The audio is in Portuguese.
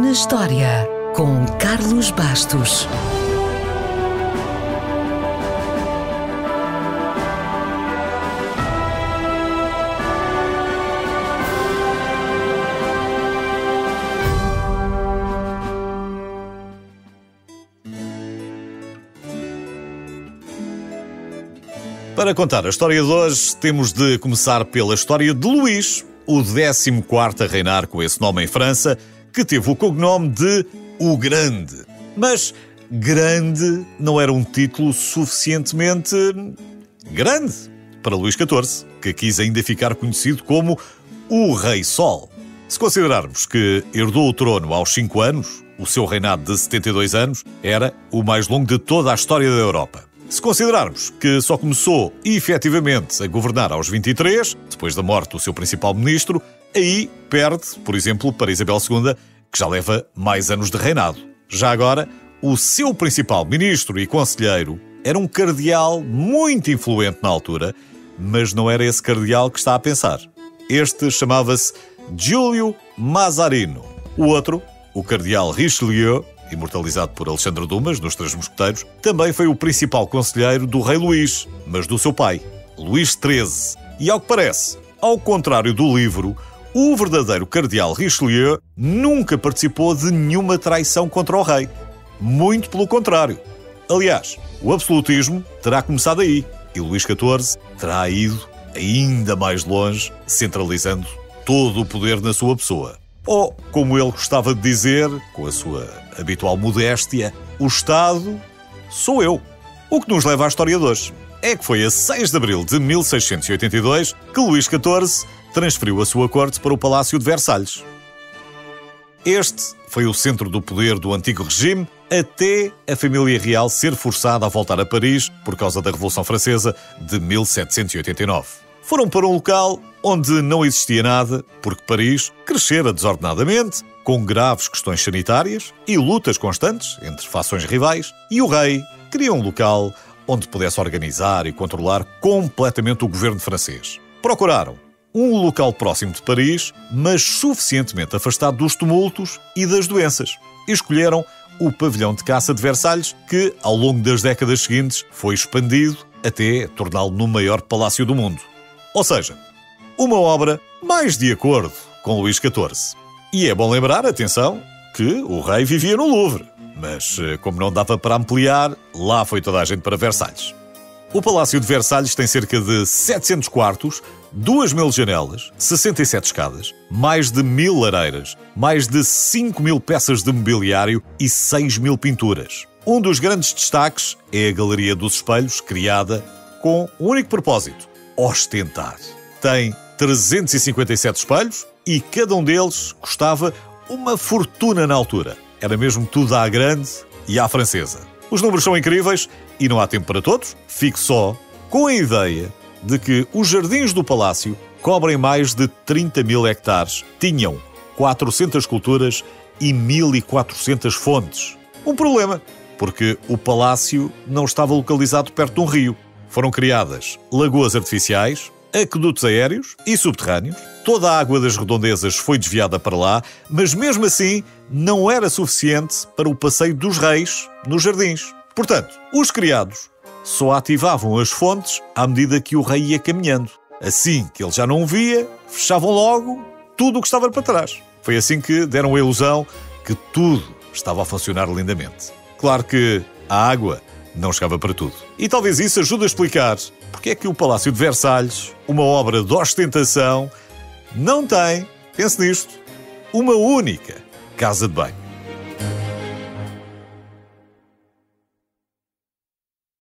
na História, com Carlos Bastos. Para contar a história de hoje, temos de começar pela história de Luís, o 14º a reinar com esse nome em França, que teve o cognome de O Grande. Mas grande não era um título suficientemente grande para Luís XIV, que quis ainda ficar conhecido como o Rei Sol. Se considerarmos que herdou o trono aos 5 anos, o seu reinado de 72 anos era o mais longo de toda a história da Europa. Se considerarmos que só começou efetivamente a governar aos 23, depois da morte do seu principal ministro, aí perde, por exemplo, para Isabel II, que já leva mais anos de reinado. Já agora, o seu principal ministro e conselheiro era um cardeal muito influente na altura, mas não era esse cardeal que está a pensar. Este chamava-se Giulio Mazzarino. O outro, o cardeal Richelieu, imortalizado por Alexandre Dumas nos Três Mosqueteiros, também foi o principal conselheiro do rei Luís, mas do seu pai, Luís XIII. E ao que parece, ao contrário do livro, o verdadeiro cardeal Richelieu nunca participou de nenhuma traição contra o rei. Muito pelo contrário. Aliás, o absolutismo terá começado aí, e Luís XIV terá ido ainda mais longe, centralizando todo o poder na sua pessoa. Ou, como ele gostava de dizer, com a sua habitual modéstia, o Estado sou eu. O que nos leva à história de hoje é que foi a 6 de abril de 1682 que Luís XIV transferiu a sua corte para o Palácio de Versalhes. Este foi o centro do poder do antigo regime, até a família real ser forçada a voltar a Paris por causa da Revolução Francesa de 1789. Foram para um local onde não existia nada, porque Paris crescera desordenadamente, com graves questões sanitárias e lutas constantes entre fações rivais, e o rei queria um local onde pudesse organizar e controlar completamente o governo francês. Procuraram um local próximo de Paris, mas suficientemente afastado dos tumultos e das doenças. E escolheram o pavilhão de caça de Versalhes, que, ao longo das décadas seguintes, foi expandido até torná-lo no maior palácio do mundo. Ou seja, uma obra mais de acordo com Luís XIV. E é bom lembrar, atenção, que o rei vivia no Louvre. Mas, como não dava para ampliar, lá foi toda a gente para Versalhes. O Palácio de Versalhes tem cerca de 700 quartos, 2.000 janelas, 67 escadas, mais de 1.000 lareiras, mais de 5.000 peças de mobiliário e 6.000 pinturas. Um dos grandes destaques é a Galeria dos Espelhos, criada com um único propósito: ostentar. Tem 357 espelhos e cada um deles custava uma fortuna na altura. Era mesmo tudo à grande e à francesa. Os números são incríveis e não há tempo para todos. Fico só com a ideia de que os jardins do palácio cobrem mais de 30.000 hectares, tinham 400 esculturas e 1.400 fontes. Um problema, porque o palácio não estava localizado perto de um rio. Foram criadas lagoas artificiais, aquedutos aéreos e subterrâneos. Toda a água das redondezas foi desviada para lá, mas mesmo assim não era suficiente para o passeio dos reis nos jardins. Portanto, os criados só ativavam as fontes à medida que o rei ia caminhando. Assim que ele já não via, fechavam logo tudo o que estava para trás. Foi assim que deram a ilusão que tudo estava a funcionar lindamente. Claro que a água não chegava para tudo. E talvez isso ajude a explicar porque é que o Palácio de Versalhes, uma obra de ostentação, não tem, pense nisto, uma única casa de banho.